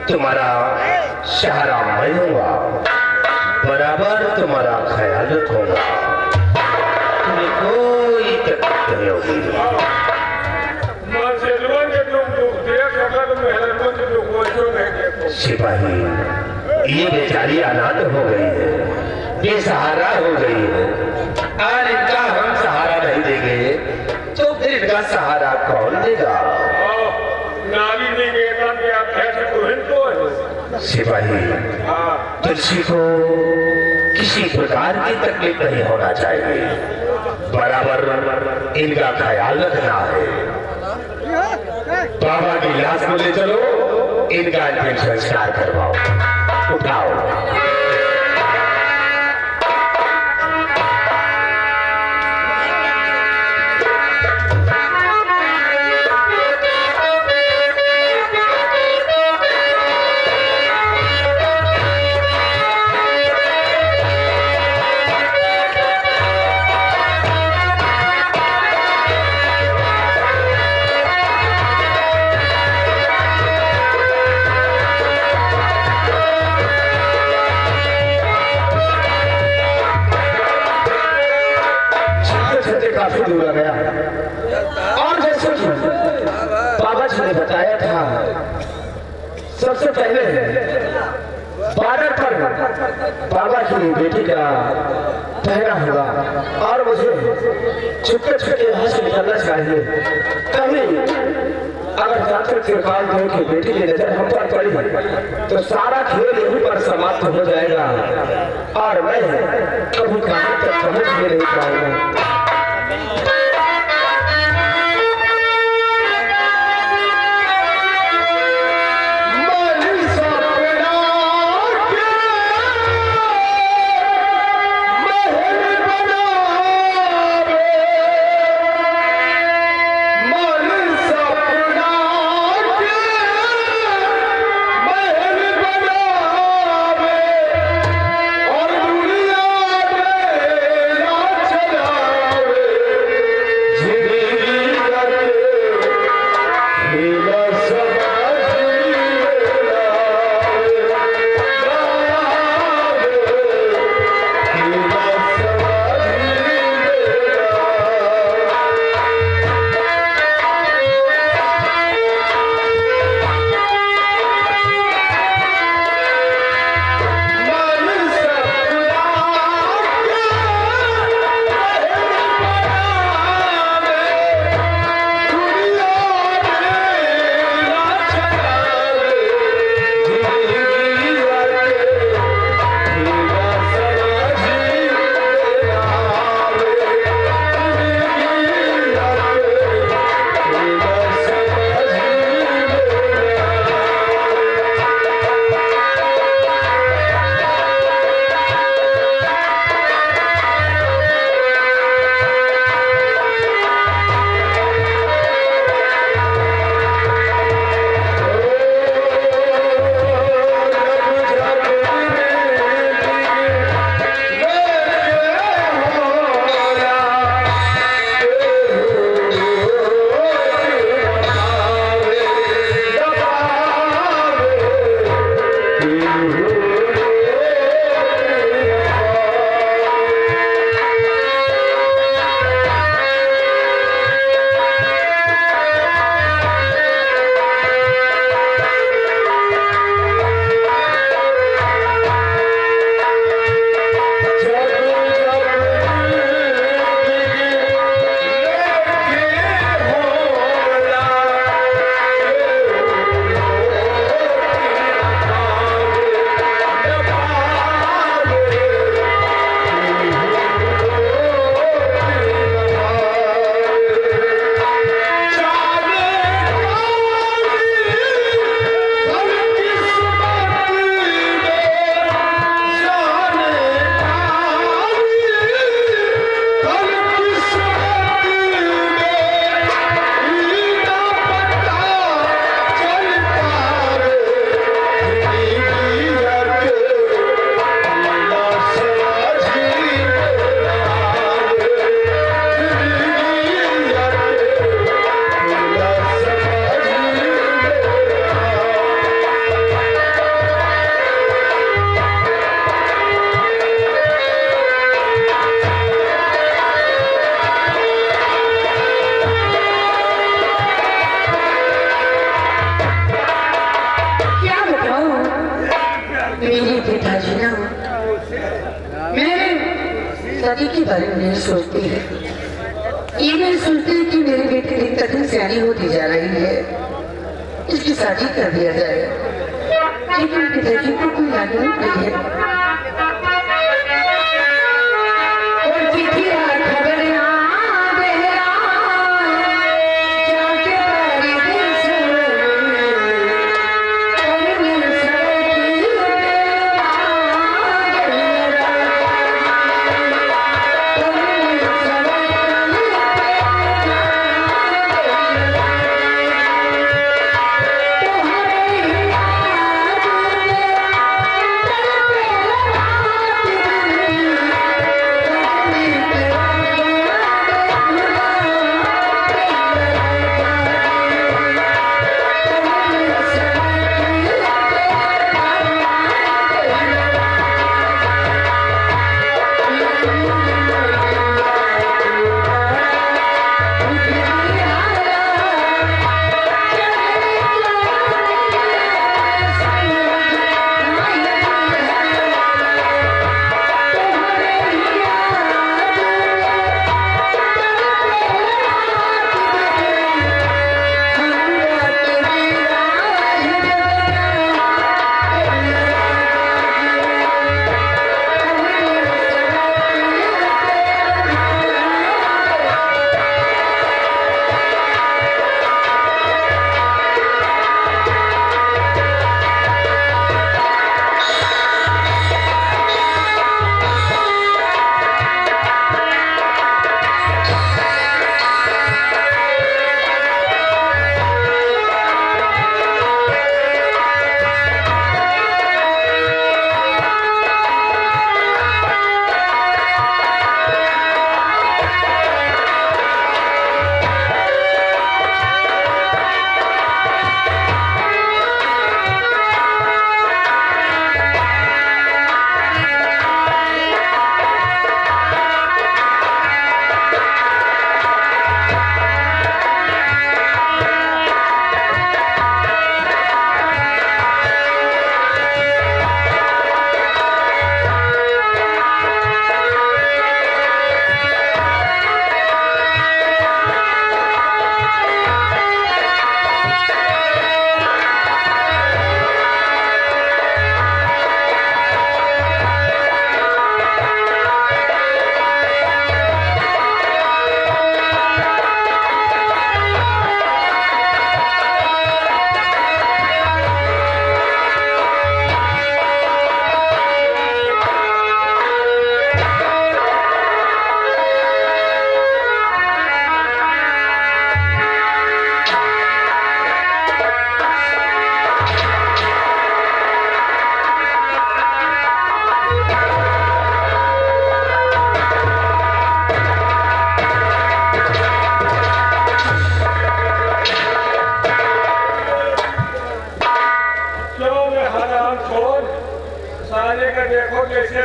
तुम्हारा सहारा मैं हूँगा, बराबर तुम्हारा ख्याल रखूंगा, तुम्हें कोई तकलीफ नहीं होगी। सिपाही, ये बेचारी अनाथ हो गई है, बेसहारा हो गई है, और इनका हम सहारा नहीं देंगे तो फिर इनका सहारा कौन देगा? सिपाही, तुलसी को किसी प्रकार की तकलीफ नहीं होना चाहिए, बराबर इनका ख्याल रखना है। बाबा की लाश को ले चलो, इनका अंतिम संस्कार करवाओ, उठाओ। काफी दूर आ गया और जैसे कि बाबा जी ने बताया था, सबसे पहले बॉर्डर पर बाबा की बेटी का पहरा होगा और मुझे छुपके छुपके यहाँ से निकलना चाहिए। कहीं अगर जाकर तिरपाल देव की बेटी की नजर हम पर पड़ी तो सारा खेल यहीं पर समाप्त हो जाएगा और मैं कभी कहीं तक पहुंच भी नहीं पाऊंगा। पिताजी के बारे में नहीं सोचती है। ये नहीं सोचती कि मेरी बेटी दिन तक दिन सियानी होती जा रही है, इसकी शादी कर दिया जाए। लेकिन पिताजी को कोई लागू नहीं है।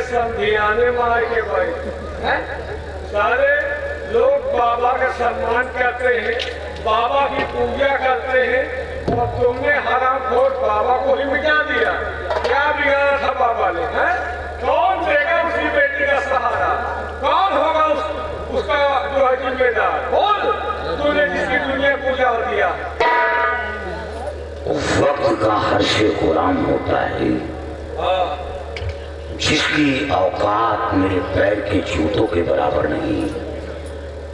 समझियाने मार के भाई हैं? सारे लोग बाबा का सम्मान करते हैं, बाबा की पूजा करते हैं, और तुमने हरामखोर बाबा को ही मिटा दिया। क्या बिगाड़ा था बाबा ने? हैं? कौन देगा उसकी बेटी का सहारा? कौन होगा उसका जो है जिम्मेदार? बोल, तूने जिसकी दुनिया पूजा हो दिया। वक्त का हर शे गुलाम होता है, जिसकी औकात मेरे पैर के जूतों के बराबर नहीं।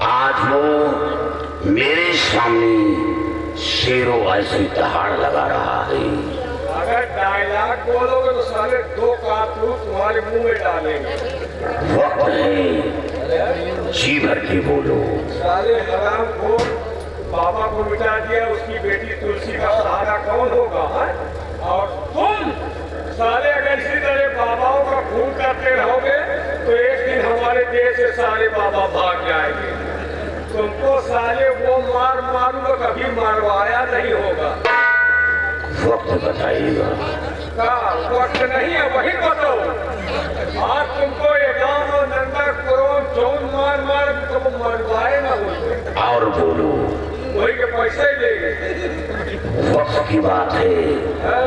आज वो मेरे सामने शेरों ऐसी दहाड़ लगा रहा है। अगर डायलॉग बोलोगे तो साले 2 कारतूस तुम्हारे मुंह में डालेंगे। वक्त है, जी भर के बोलो। साले हरामखोर बाबा को मिटा दिया, उसकी बेटी तुलसी का सहारा कौन होगा? है? और तुम सारे अगर इसी तरह बाबाओं का खून करते रहोगे तो एक दिन हमारे देश से सारे बाबा भाग जाएंगे। तुमको साले वो मारूंगा, कभी मारवाया नहीं होगा। वक्त बताइएगा। का वक्त नहीं है, वही बताओ। आज तुमको ये गाँव और नंदा करोन जौन मार तुम मरवाए ना हो। और बोलो। वही के पैसे ही लेंगे। वक्त की बात है,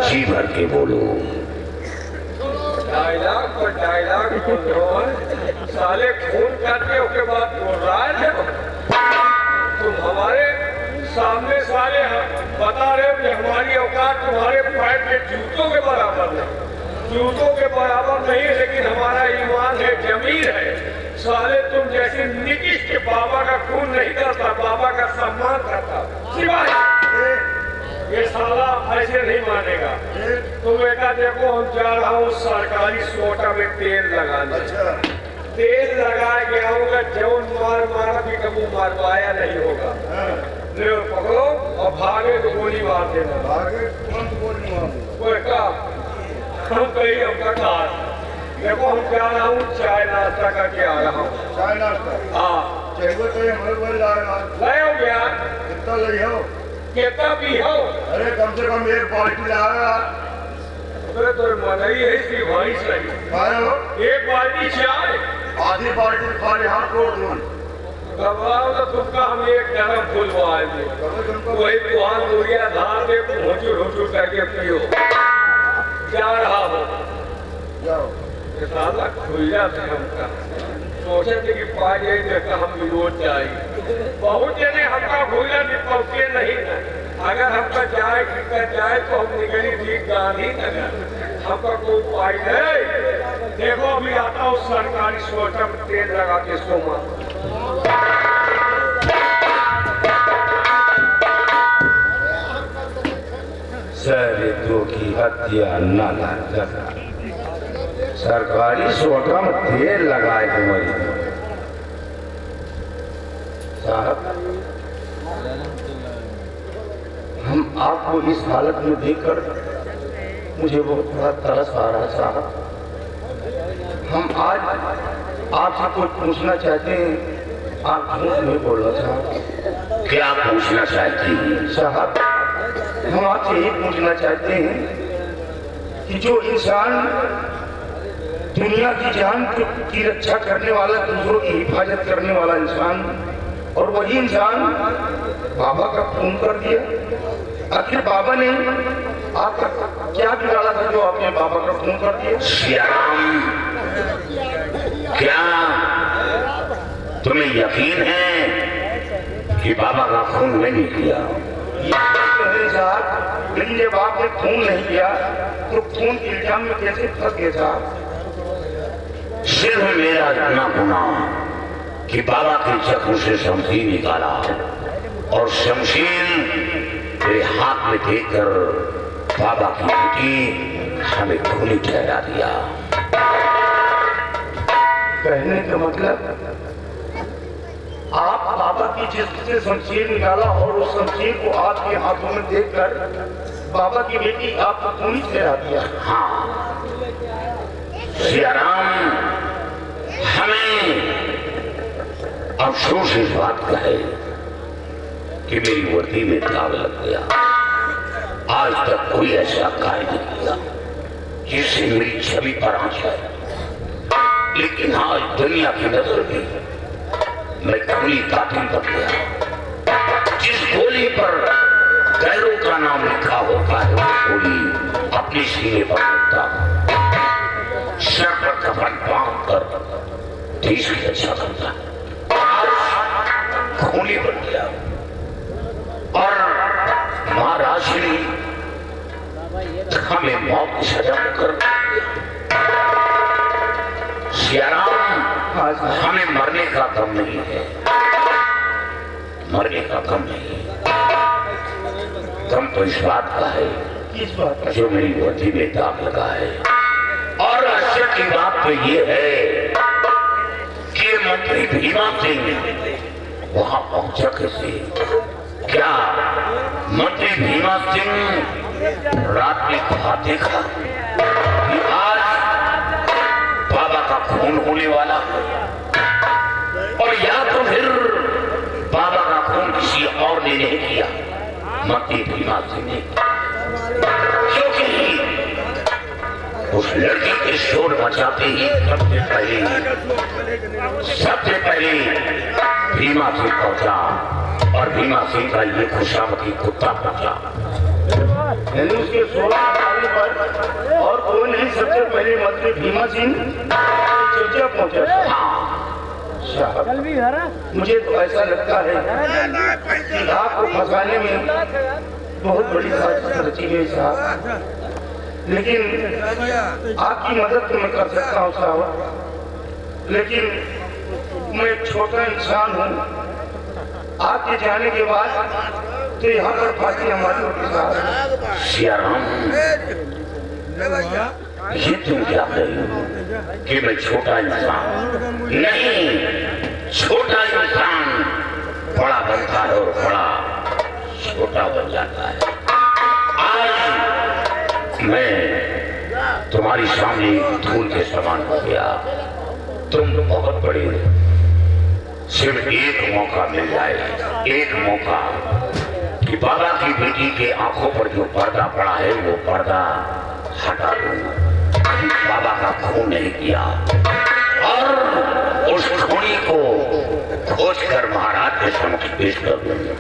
जी भर के बोलो। डायलॉग पर डायलॉग बोल रहा है। साले खून करके उसके बाद बोल रहा है तुम हमारे सामने साले बता रहे हो कि हमारी औकात तुम्हारे पैर के जूतों के बराबर नहीं, जूतों के बराबर नहीं, लेकिन हमारा ईमान है, जमीर है। साले तुम जैसे निकिष्ट बाबा का खून नहीं करता, बाबा का सम्मान करता। सिवाय ये साला ऐसे नहीं मानेगा। तुम बेटा देखो, हम जा रहा हूँ सरकारी सोटा में तेल लगाने। तेल लगा के आऊंगा, जौन मारा भी कभी मरवाया नहीं होगा। ले पकड़ो और भागे तो गोली मार देना। भागे तुरंत गोली मार दो। कोई काम हम कहीं हमका कार देखो, हम जा रहा हूँ चाय नाश्ता करके आ रहा हूँ। चाय नाश्ता? हाँ। चाहिए तो हमारे ले हो गया। कितना ले हो? कितना भी हो? अरे कम से कम एक बाल्टी लाया। अरे तो मजा ही है इसकी भाई सही। एक बाल्टी चाय, आधी बाल्टी खाली हाथ रोड दूँ। घबराओ तो तुमका हम एक गरम फुलवाएंगे, वही दुआन लोरिया धार दे, हुचुर हुचुर करके पियो। जा रहा हो जाओ। ये साला खुला थे हमका, सोचे थे कि पा जाए तो हम विरोध जाए। बहुत जने हमका भूला निपलते नहीं। अगर हमका जाए तो हम निकली थी गांधी नगर, हमका कोई उपाय नहीं। देखो अभी आता हूँ सरकारी सोचा में तेल लगा के सोमा। सरित्रों की हत्या न करना, सरकारी सोटा में तेल लगाए तुम्हारी साहब। हम आपको इस हालत में देखकर मुझे बहुत बड़ा तरस आ रहा है साहब। हम आज आपसे कुछ पूछना चाहते हैं, आप झूठ नहीं बोलना साहब। क्या पूछना चाहते हैं साहब? हम आपसे ये पूछना चाहते हैं कि जो इंसान दुनिया की जान की रक्षा करने वाला, दूसरों की हिफाजत करने वाला इंसान, और वही इंसान बाबा का खून कर दिया। आखिर बाबा ने आपका क्या बिगाड़ा था जो आपने बाबा का खून कर दिया? श्याम, क्या तुम्हें यकीन है कि बाबा का खून मैंने किया? साहब, लेकिन जब आपने खून नहीं किया तो खून के इल्जाम में कैसे फंस गए साहब? सिर्फ मेरा इतना गुनाह कि बाबा के जख्म से शमशीर निकाला और शमशीर मेरे हाथ में देकर बाबा की बेटी हमें खूनी ठहरा दिया। कहने का मतलब आप बाबा की जिस्म से शमशीर निकाला और उस शमशीर को आपके हाथों में देखकर बाबा की बेटी आपको खूनी ठहरा दिया। हाँ सियाराम, हमें अफसोस इस बात का है कि मेरी वर्दी में दाग लग गया। आज तक कोई ऐसा कार्य नहीं किया जिससे मेरी छवि पर आंच है, लेकिन आज दुनिया की नजर में मैं खूनी कातिल बन गया। जिस गोली पर गैरों का नाम लिखा होता है वो गोली अपने सीने पर रखता हूं, सर पर कफन बांध कर देश की रक्षा करता। खूनी बन गया और मां राशि हमें मौत की सजा कर सियाराम, हमें मरने का गम नहीं है, मरने का गम नहीं, गम तो इस बात का है, इस बात का जो मेरी वर्दी में दाग लगा है। और आश्चर्य की बात तो ये है कि मंत्री भीमा सिंह वहां पहुंचा कैसे? क्या मंत्री भीमा सिंह रात में कहा देखा कि आज बाबा का खून होने वाला है, और या तो फिर बाबा का खून किसी और ने नहीं किया, मंत्री भीमा सिंह ने, क्योंकि उस लड़की के शोर मचाते ही सबसे पहले भीमा सिंह पहुंचा और भीमा सिंह का ये खुशामदी कुत्ता पहुंचा। उसके शोर मचाने पर और कोई नहीं, सबसे पहले मंत्री भीमा सिंह क्या पहुंचा साहब? मुझे तो ऐसा लगता है कि आपको फंसाने में बहुत बड़ी साजिश रची गई साहब, लेकिन आपकी मदद तो मैं कर सकता हूँ साहब, लेकिन मैं एक छोटा इंसान हूँ। आपके जाने के बाद तो यहाँ पर फांसी हमारी होगी साहब। सियाराम, ये तुम क्या कह रही हो कि मैं छोटा इंसान? नहीं, छोटा इंसान बड़ा बनता है और बड़ा छोटा बन जाता है। आज मैं तुम्हारी सामने धूल के समान हो गया। तुम बहुत बड़े हो, सिर्फ एक मौका मिल जाए, एक मौका कि बाबा की बेटी के आंखों पर जो पर्दा पड़ा है वो पर्दा हटा दूं। बाबा का खून नहीं किया और उस खूनी को खोज कर महाराज के समक्ष पेश कर दूंगा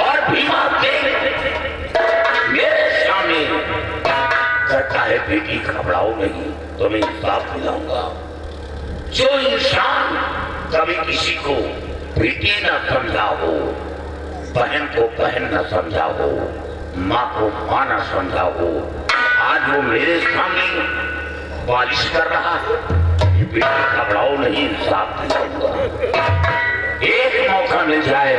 और भीमा के मेरे सामने कहता है बेटी घबराओ नहीं, तुम्हें इंसाफ दिलाऊंगा। जो इंसान कभी किसी को बेटी न समझा हो, बहन को बहन न समझा हो, माँ को माँ न समझा हो, आज वो मेरे सामने बालिश कर रहा है। बेटी घबराओ नहीं, इंसाफ दिलाऊंगा। एक मौका मिल जाए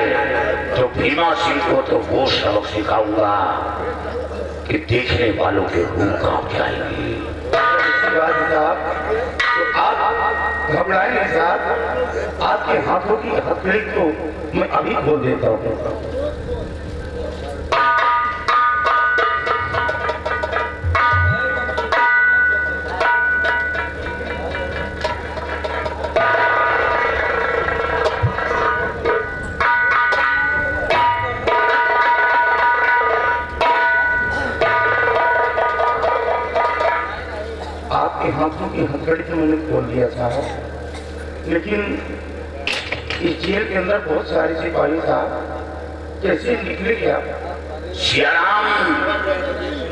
तो भीमा सिंह को तो वो सबक सिखाऊंगा कि देखने वालों के रूह कांप जाएंगे। तो आप घबराए नहीं साहब, आपके हाथों की हथकड़ी को मैं अभी खोल देता हूँ। हाथों की हथकड़ी तो मैंने खोल दिया था, लेकिन इस जेल के अंदर बहुत सारे सिपाही था, कैसे निकले क्या? सियाराम,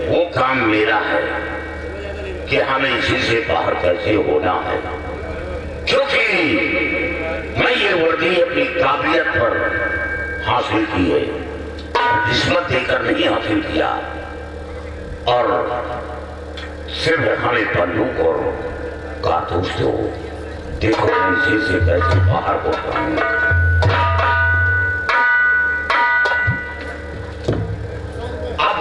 वो काम मेरा है कि हमें इसी से बाहर कैसे होना है, क्योंकि मैं ये वर्दी अपनी काबिलियत पर हासिल की है, रिश्वत देकर नहीं हासिल किया। और सिर्फ हमें बंदूक और कारतूस दो, देखो मैं इसी से कैसे बाहर होता हूँ। अब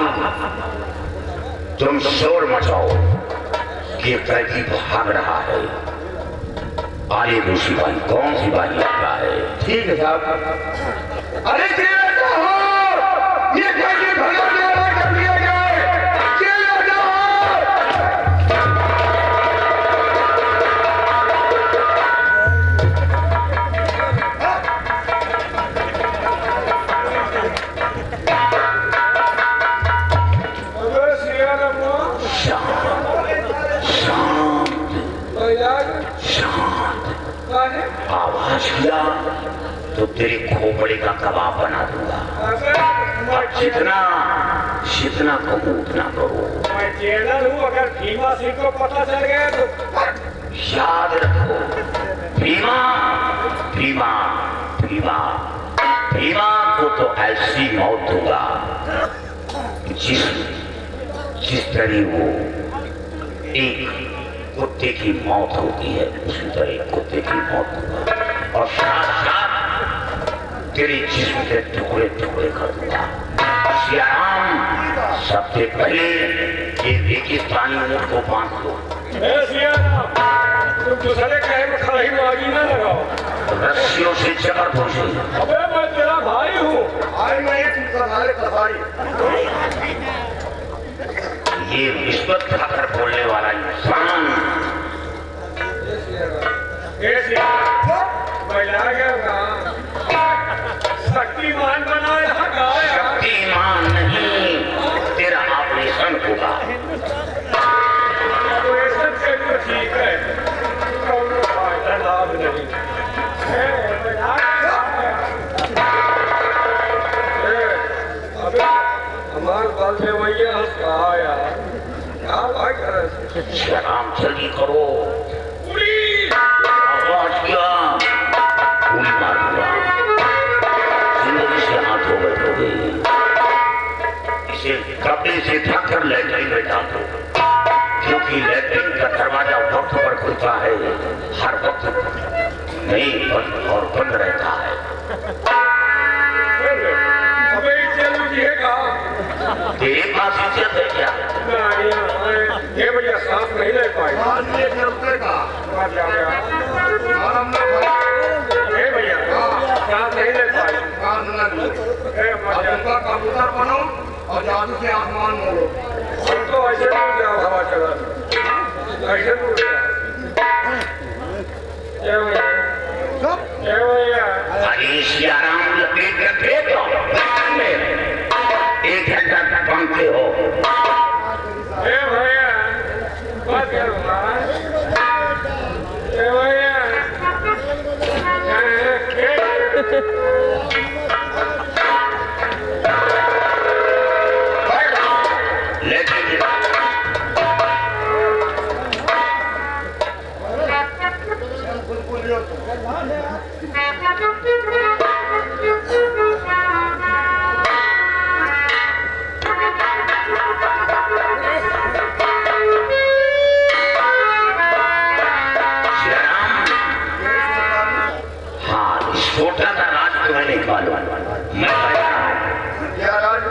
तुम शोर मचाओ कि कैदी भाग रहा है। आगे दो सिपाही, कौन सिपाही लग रहा है? ठीक है साहब। अरे ये कैदी भगा कर दिया जाए। आवाज किया तो तेरे खोपड़े का कबाब बना दूंगा। अब जितना कहूँ उतना करो। मैं जेलर हूँ, अगर भीमा सिंह को पता चल गया तो याद रखो, भीमा भीमा भीमा भीमा को तो ऐसी मौत दूंगा जिस तरह वो एक कुत्ते की मौत होती है, उसी तरह कुत्ते की मौत दूंगा और साथ साथ तेरे जिस्म के टुकड़े टुकड़े कर दूंगा। सियाराम, सबसे पहले ये रेगिस्तानी ऊंट को बांध लो। तुम दूसरे कहे में खड़ा ही मारी ना लगाओ, रस्सियों से जबर पहुंचे। अबे मैं तेरा भाई हूँ। ये रिश्वत खाकर बोलने वाला इंसान शक्तिमान बनाया, शक्तिमान नहीं, तेरा ऑपरेशन होगा। ऑपरेशन से तो ठीक है, लाभ नहीं। हमारे बाल में भैया कहा यार, क्या भाई कर जल्दी करो। पुलिस डाल दो, क्योंकि लैट्रिन का दरवाजा वक्त पर खुलता है, हर वक्त नहीं बंद और बंद रहता है। अबे चल उठिएगा। तेरे पास इज्जत है क्या? ये भैया सांस नहीं ले पाए। ये भैया सांस नहीं ले पाए। कबूतर बनो और जादू से आसमान मोड़ो। हम तो ऐसे नहीं जाओ, हवा चला ऐसे नहीं जाओ। अरे सियाराम लपेट कर फेंको, एक घंटा पंखे हो। ए भैया बात करो ए भैया छोटा सा राज तुम्हें निकालो। मैं क्या राज?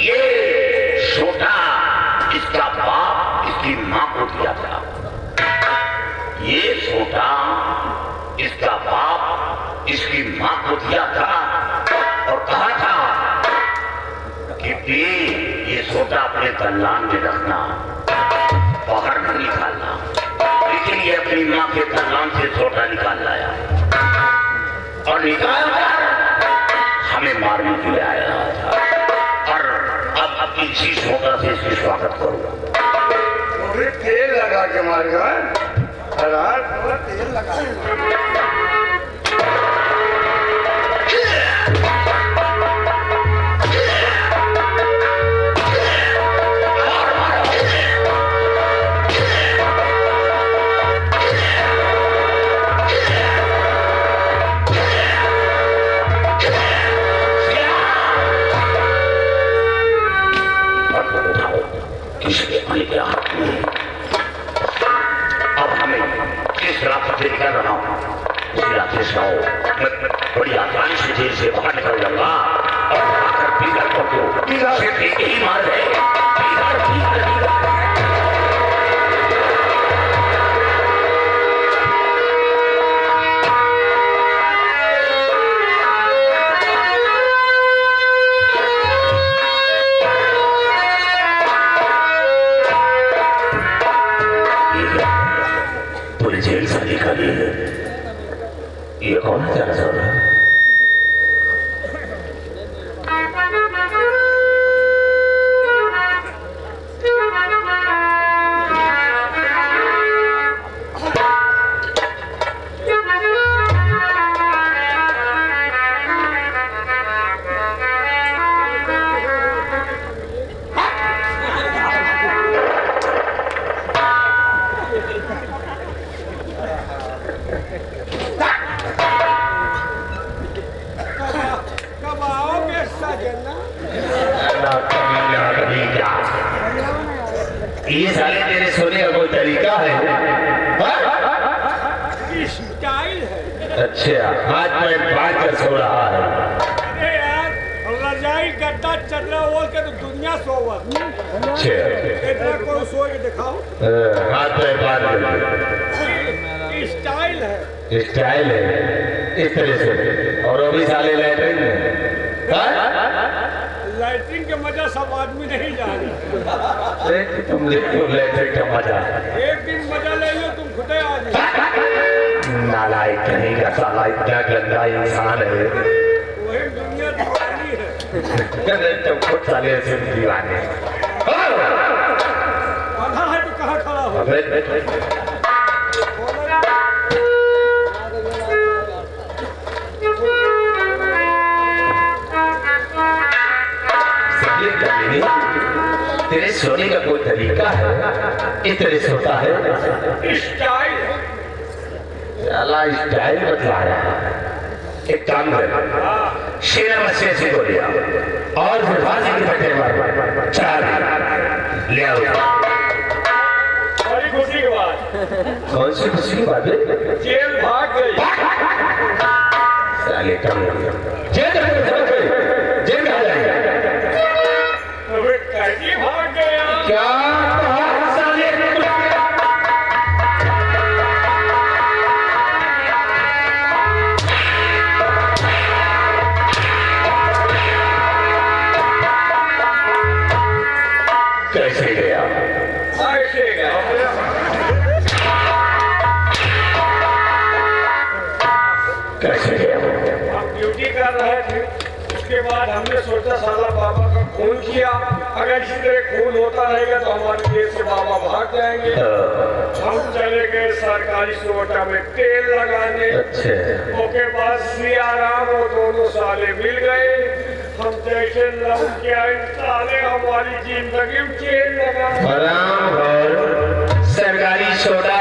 ये छोटा इसका बाप इसकी मां को दिया था। ये छोटा इसका बाप इसकी मां को दिया था और कहा था कि ये छोटा अपने दल्लान में रखना, बाहर नहीं निकालना। लेकिन ये अपनी मां के दल्लान से छोटा निकाल लाया और निकाल कर हमें मारने के लिए आया था। और अब इसी छोटा से इसकी स्वागत करूंगा। तेल लगा के मारेगा। तेल लगा अब हमें किस रास्ते निकल रहा हूँ उसी रास्ते से आओ। मैं बड़ी आसानी से जेल से बाहर निकल जाऊंगा और आकर पीकर पकड़ो। सिर्फ एक ही मार्ग है, जेल से निकाली है। ये कौन है जरा सोना? ये साले तेरे सोने का कोई तरीका है? स्टाइल है। अच्छा, आज मैं बात कर सो रहा है। अरे यार रजाई गद्दा चदरा ओढ़ के तो दुनिया सोवत। अच्छा, इतना कोई सो के दिखाओ। हाथ पैर बांध कर। स्टाइल है। स्टाइल है इस तरह से। और वो भी साले लैट्रिन में। लैट्रिन के मजा सब आदमी नहीं जाने। तुम देखो लैट्रिन का मजा। एक दिन मजा ले लो तुम खुदे आ जाओ। नालायक कहीं का साला इतना गंदा इंसान है। वही दुनिया दीवानी है। तुम खुद साले से दीवाने। आधा है तो कहाँ खड़ा हो? तेरे सोने का कोई तरीका है? इस तरह सोता है। स्टाइल है। साला स्टाइल बतला रहा है। एक काम कर, शेरा मछली से को लिया और फिर फांसी की फटे मार 4 ले आओ। कौन सी खुशी की बात है? जेल भाग गई। साले कम जेल जेल कहा जाएगा? अबे कैदी भाग गया। क्या कहा साले? कैसे गया? ऐसे गया। कैसे गया? हम ड्यूटी कर रहे थे, उसके बाद हमने सोचा साला बाबा का खून किया, अगर इसी तरह खून होता रहेगा तो हमारे देश से बाबा भाग जाएंगे। हम चले गए सरकारी सोटा में तेल लगाने। अच्छे उसके बाद सियाराम वो दोनों साले मिल गए। हम जैसे लौट के आए, साले हमारी जिंदगी में चेन लगा। आराम और सरकारी सोडा